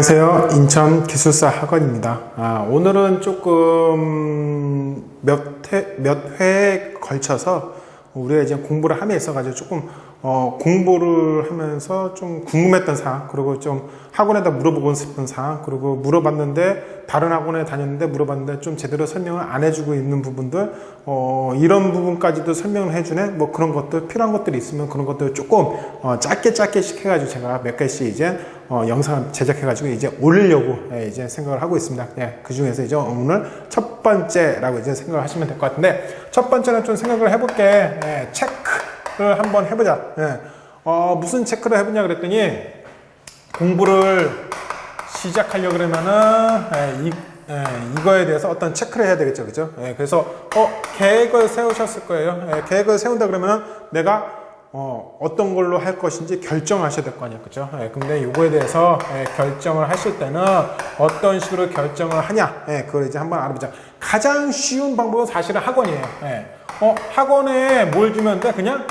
안녕하세요. 인천 기술사 학원입니다. 오늘은 조금 몇 회에 걸쳐서 우리가 이제 공부를 함에 있어가지고 조금 공부를 하면서 좀 궁금했던 사항, 그리고 좀 학원에다 물어보고 싶은 사항, 그리고 물어봤는데 다른 학원에 다녔는데 물어봤는데 좀 제대로 설명을 안 해주고 있는 부분들, 이런 부분까지도 설명을 해주네. 뭐 그런 것들 필요한 것들이 있으면 그런 것들 조금 짧게씩 해가지고 제가 몇 개씩 이제 영상을 제작해가지고 이제 올리려고 이제 생각을 하고 있습니다. 그 중에서 이제 오늘 첫 번째라고 이제 생각을 하시면 될 것 같은데, 첫 번째는 좀 생각을 해볼게. 체크를 한번 해보자. 무슨 체크를 해보냐 그랬더니, 공부를 시작하려고 그러면은 이거에 대해서 어떤 체크를 해야 되겠죠, 그죠? 그래서 계획을 세우셨을 거예요. 계획을 세운다 그러면은 내가 어떤 걸로 할 것인지 결정하셔야 될 거 아니에요, 그죠? 근데 요거에 대해서 결정을 하실 때는 어떤 식으로 결정을 하냐, 그걸 이제 한번 알아보자. 가장 쉬운 방법은 사실은 학원이에요. 학원에 뭘 주면 돼? 그냥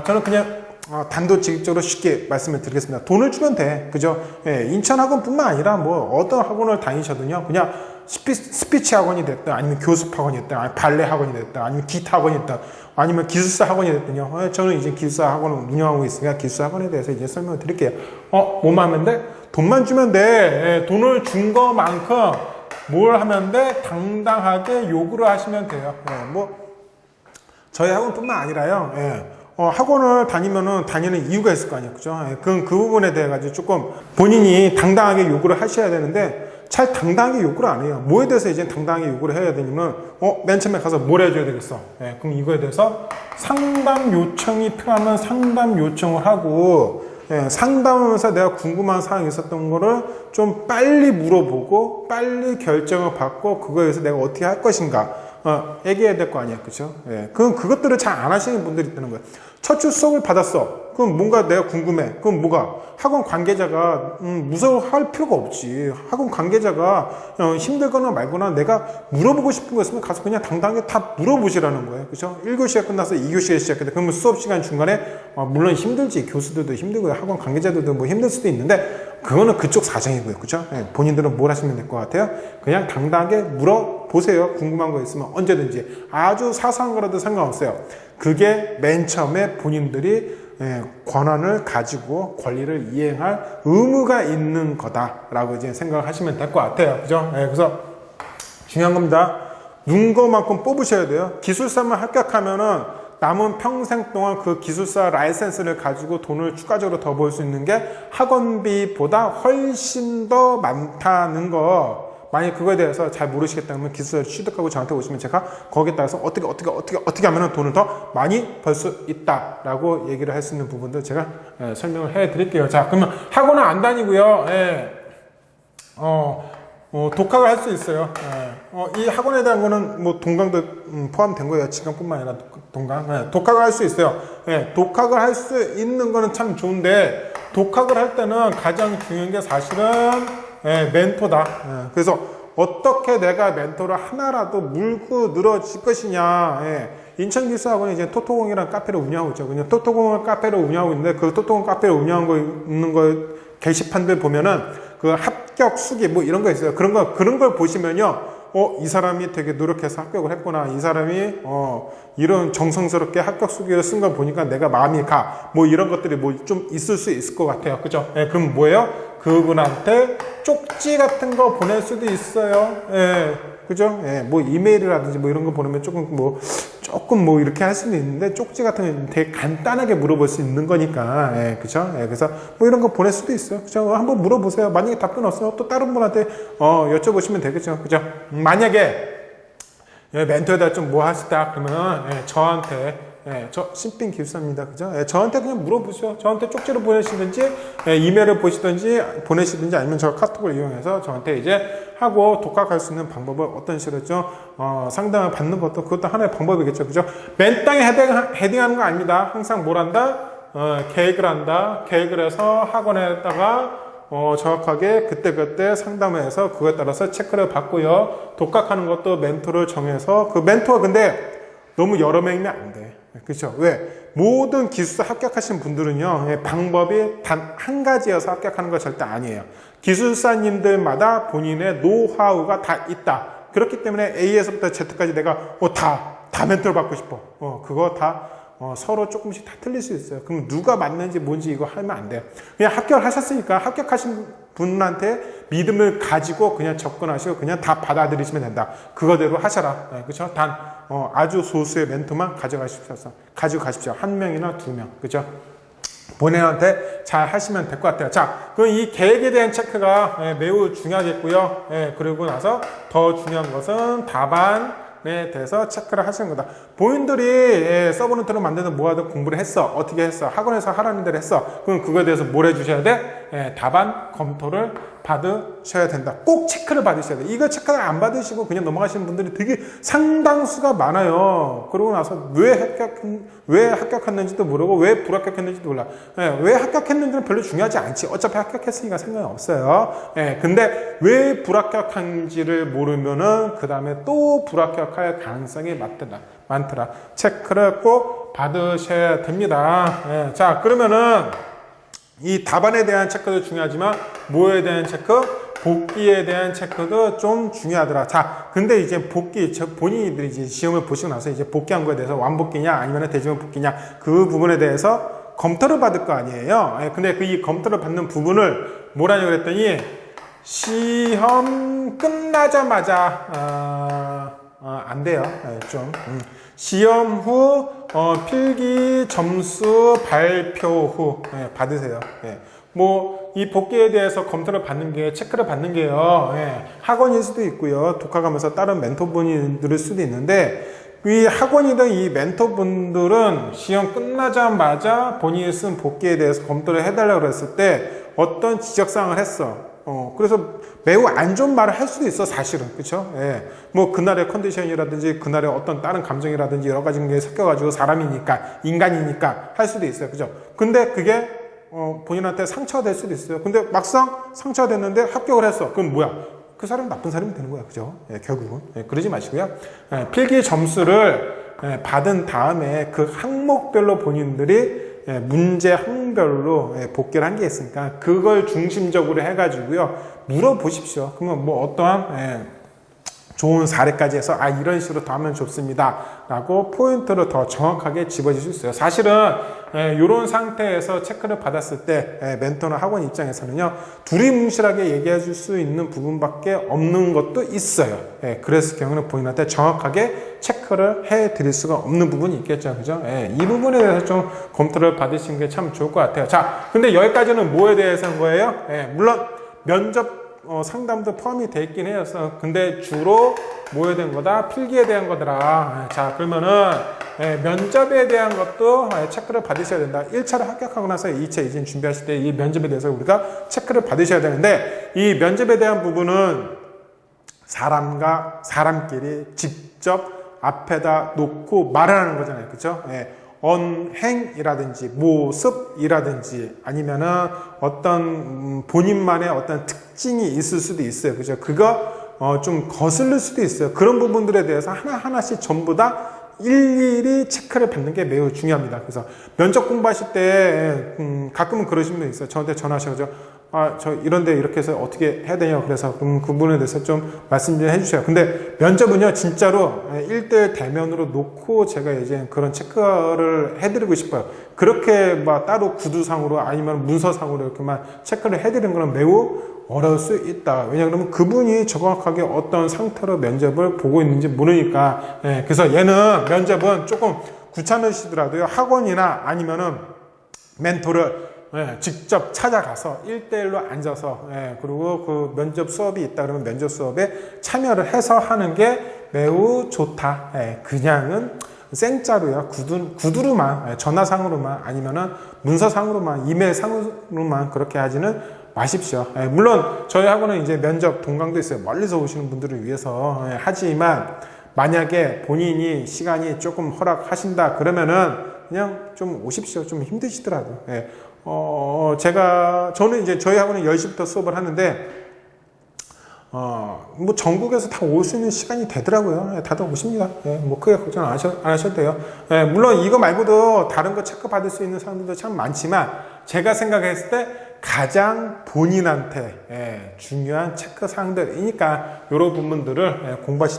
저는 그냥 단도직입적으로 쉽게 말씀을 드리겠습니다. 돈을 주면 돼, 그죠? 인천 학원뿐만 아니라 뭐 어떤 학원을 다니셔도요, 그냥 스피치 학원이 됐든, 아니면 교습 학원이 됐든, 아니면 발레 학원이 됐든, 아니면 기타 학원이 됐든, 아니면 기술사 학원이 됐든요. 저는 이제 기술사 학원을 운영하고 있으니까 기술사 학원에 대해서 이제 설명을 드릴게요. 뭐만 하면 돼? 돈만 주면 돼. 돈을 준 것만큼 뭘 하면 돼? 당당하게 요구를 하시면 돼요. 저희 학원뿐만 아니라요. 학원을 다니는 이유가 있을 거 아니에요, 그죠? 그 부분에 대해 가지고 조금 본인이 당당하게 요구를 하셔야 되는데, 잘 당당하게 요구를 안 해요. 뭐에 대해서 이제 당당하게 요구를 해야 되냐면, 맨 처음에 가서 뭘 해줘야 되겠어? 그럼 이거에 대해서 상담 요청이 필요하면 상담 요청을 하고, 상담하면서 내가 궁금한 사항이 있었던 거를 좀 빨리 물어보고, 빨리 결정을 받고, 그거에 대해서 내가 어떻게 할 것인가, 얘기해야 될 거 아니야, 그죠? 그것들을 잘 안 하시는 분들이 있다는 거예요. 첫 주 수업을 받았어. 그럼 뭔가 내가 궁금해. 그럼 뭐가? 학원 관계자가, 무서워할 필요가 없지. 학원 관계자가, 힘들거나 말거나 내가 물어보고 싶은 거 있으면 가서 그냥 당당하게 다 물어보시라는 거예요. 그죠? 1교시가 끝나서 2교시에 시작했다. 그러면 수업 시간 중간에, 물론 힘들지. 교수들도 힘들고요. 학원 관계자들도 뭐 힘들 수도 있는데, 그거는 그쪽 사정이고요. 그죠? 본인들은 뭘 하시면 될 것 같아요? 그냥 당당하게 물어보세요. 궁금한 거 있으면 언제든지. 아주 사소한 거라도 상관없어요. 그게 맨 처음에 본인들이 권한을 가지고 권리를 이행할 의무가 있는 거다라고 이제 생각을 하시면 될 것 같아요. 그죠? 그래서 중요한 겁니다. 눈 거만큼 뽑으셔야 돼요. 기술사만 합격하면은 남은 평생 동안 그 기술사 라이센스를 가지고 돈을 추가적으로 더 벌 수 있는 게 학원비보다 훨씬 더 많다는 거. 만약 그거에 대해서 잘 모르시겠다면 기술사를 취득하고 저한테 오시면 제가 거기에 따라서 어떻게 하면 돈을 더 많이 벌 수 있다라고 얘기를 할 수 있는 부분들 제가 설명을 해 드릴게요. 자, 그러면 학원은 안 다니고요. 독학을 할 수 있어요. 이 학원에 대한 거는 뭐 동강도 포함된 거예요. 지강뿐만 아니라 동강. 독학을 할 수 있어요. 독학을 할 수 있는 거는 참 좋은데, 독학을 할 때는 가장 중요한 게 사실은 멘토다. 그래서 어떻게 내가 멘토를 하나라도 물고 늘어질 것이냐. 인천기술학원이 이제 토토공이라는 카페를 운영하고 있죠. 그냥 토토공 카페를 운영하고 있는데, 그 토토공 카페를 운영하고 있는 거 게시판들 보면은 그 합격 수기 뭐 이런 거 있어요. 그런 걸 보시면요. 이 사람이 되게 노력해서 합격을 했구나. 이 사람이 이런 정성스럽게 합격 수기를 쓴 걸 보니까 내가 마음이 가. 뭐 이런 것들이 뭐 좀 있을 수 있을 것 같아요. 그죠? 그럼 뭐예요? 그분한테 쪽지 같은 거 보낼 수도 있어요. 그죠? 뭐 이메일이라든지 뭐 이런 거 보내면 조금 뭐 이렇게 할 수는 있는데, 쪽지 같은 거 되게 간단하게 물어볼 수 있는 거니까. 그죠? 그래서 뭐 이런 거 보낼 수도 있어요. 그죠? 한번 물어보세요. 만약에 답변 없으면 또 다른 분한테 여쭤보시면 되겠죠. 그죠? 만약에 멘토에다 좀 뭐 하시다 그러면 저한테, 저 신빈 기술사입니다. 그죠? 저한테 그냥 물어보세요. 저한테 쪽지로 보내시든지, 이메일을 보내시든지, 아니면 저 카톡을 이용해서 저한테 이제 하고 독학할 수 있는 방법을 어떤 식으로 좀, 상담을 받는 것도 그것도 하나의 방법이겠죠. 그죠? 맨 땅에 헤딩하는 거 아닙니다. 항상 뭘 한다? 계획을 한다. 계획을 해서 학원에다가, 정확하게 그때 상담을 해서 그거에 따라서 체크를 받고요. 독학하는 것도 멘토를 정해서, 그 멘토가 근데 너무 여러 명이면 안 돼. 그렇죠? 왜? 모든 기술사 합격하신 분들은요, 방법이 단 한 가지여서 합격하는 거 절대 아니에요. 기술사님들마다 본인의 노하우가 다 있다. 그렇기 때문에 A에서부터 Z까지 내가 다 멘토를 받고 싶어. 그거 다 서로 조금씩 다 틀릴 수 있어요. 그럼 누가 맞는지 뭔지 이거 하면 안 돼요. 그냥 합격을 하셨으니까 합격하신 분한테 믿음을 가지고 그냥 접근하시고 그냥 다 받아들이시면 된다. 그거대로 하셔라. 그렇죠? 단 아주 소수의 멘토만 가지고 가십시오. 한 명이나 두 명. 그렇죠? 본인한테 잘 하시면 될 것 같아요. 자, 그럼 이 계획에 대한 체크가 매우 중요하겠고요. 그리고 나서 더 중요한 것은 답안에 대해서 체크를 하시는 거다. 본인들이 서브노트를 만드는 뭐하든 공부를 했어. 어떻게 했어? 학원에서 하라는 대로 했어. 그럼 그거에 대해서 뭘 해주셔야 돼? 답안 검토를 받으셔야 된다. 꼭 체크를 받으셔야 돼. 이거 체크를 안 받으시고 그냥 넘어가시는 분들이 되게 상당수가 많아요. 그러고 나서 왜 합격했는지도 모르고 왜 불합격했는지도 몰라. 왜 합격했는지는 별로 중요하지 않지. 어차피 합격했으니까 상관이 없어요. 근데 왜 불합격한지를 모르면은 그 다음에 또 불합격할 가능성이 많더라. 체크를 꼭 받으셔야 됩니다. 자, 그러면은 이 답안에 대한 체크도 중요하지만 뭐에 대한 체크? 복귀에 대한 체크도 좀 중요하더라. 자, 근데 이제 복귀, 본인들이 이제 시험을 보시고 나서 이제 복귀한 거에 대해서 완복귀냐 아니면 대지문 복귀냐 그 부분에 대해서 검토를 받을 거 아니에요. 근데 이 검토를 받는 부분을 뭐라고 그랬더니 시험 끝나자마자 안 돼요. 시험 후 필기 점수 발표 후 받으세요. 이 복귀에 대해서 검토를 받는 게 체크를 받는 게요. 학원일 수도 있고요. 독학하면서 다른 멘토분이 수도 있는데 이 학원이든 이 멘토분들은 시험 끝나자마자 본인이 쓴 복귀에 대해서 검토를 해달라고 그랬을 때 어떤 지적사항을 했어. 그래서 매우 안 좋은 말을 할 수도 있어, 사실은. 그쵸? 뭐, 그날의 컨디션이라든지, 그날의 어떤 다른 감정이라든지 여러 가지 게 섞여가지고 사람이니까, 인간이니까 할 수도 있어요. 그죠? 근데 그게, 본인한테 상처가 될 수도 있어요. 근데 막상 상처가 됐는데 합격을 했어. 그럼 뭐야? 그 사람은 나쁜 사람이 되는 거야. 그죠? 결국은. 그러지 마시고요. 필기 점수를 받은 다음에 그 항목별로 본인들이 문제 항별로 복귀를 한 게 있으니까 그걸 중심적으로 해가지고요 물어보십시오. 그러면 뭐 어떠한 좋은 사례까지 해서 이런 식으로 더 하면 좋습니다 라고 포인트를 더 정확하게 집어줄 수 있어요. 사실은 이런 상태에서 체크를 받았을 때 멘토나 학원 입장에서는요 두리뭉실하게 얘기해 줄 수 있는 부분밖에 없는 것도 있어요. 그랬을 경우는 본인한테 정확하게 체크를 해 드릴 수가 없는 부분이 있겠죠. 그죠? 이 부분에 대해서 좀 검토를 받으시는 게 참 좋을 것 같아요. 자, 근데 여기까지는 뭐에 대해서 한 거예요? 물론 면접 상담도 포함이 돼 있긴 해요. 근데 주로 뭐에 대한 거다? 필기에 대한 거더라. 자, 그러면은 면접에 대한 것도 체크를 받으셔야 된다. 1차를 합격하고 나서 2차 이제 준비하실 때 이 면접에 대해서 우리가 체크를 받으셔야 되는데 이 면접에 대한 부분은 사람과 사람끼리 직접 앞에다 놓고 말을 하는 거잖아요. 그렇죠? 언행이라든지 모습이라든지 아니면은 어떤 본인만의 어떤 특징이 있을 수도 있어요. 그죠? 그거 좀 거슬릴 수도 있어요. 그런 부분들에 대해서 하나하나씩 전부 다 일일이 체크를 받는 게 매우 중요합니다. 그래서 면접 공부하실 때 가끔은 그러신 분이 있어요. 저한테 전화하셔가지고 저 이런데 이렇게 해서 어떻게 해야 되냐. 그래서 그 부분에 대해서 좀 말씀 좀 해주세요. 근데 면접은요 진짜로 1대1 대면으로 놓고 제가 이제 그런 체크를 해드리고 싶어요. 그렇게 막 따로 구두상으로 아니면 문서상으로 이렇게만 체크를 해드리는 건 매우 어려울 수 있다. 왜냐하면 그분이 정확하게 어떤 상태로 면접을 보고 있는지 모르니까. 그래서 얘는 면접은 조금 귀찮으시더라도요 학원이나 아니면은 멘토를 직접 찾아가서 1대1로 앉아서 그리고 그 면접 수업이 있다 그러면 면접 수업에 참여를 해서 하는 게 매우 좋다. 그냥은 생짜로요 구두로만 전화상으로만 아니면은 문서상으로만 이메일상으로만 그렇게 하지는 마십시오. 물론 저희 학원은 이제 면접 동강도 있어요. 멀리서 오시는 분들을 위해서 하지만 만약에 본인이 시간이 조금 허락하신다 그러면은 그냥 좀 오십시오. 좀 힘드시더라도. 저는 이제 저희 학원은 10시부터 수업을 하는데, 뭐 전국에서 다 올 수 있는 시간이 되더라고요. 다들 오십니다. 뭐 크게 걱정 안 하셔도 돼요. 물론 이거 말고도 다른 거 체크 받을 수 있는 사람들도 참 많지만, 제가 생각했을 때 가장 본인한테 중요한 체크사항들이니까 이런 부분들을 공부하시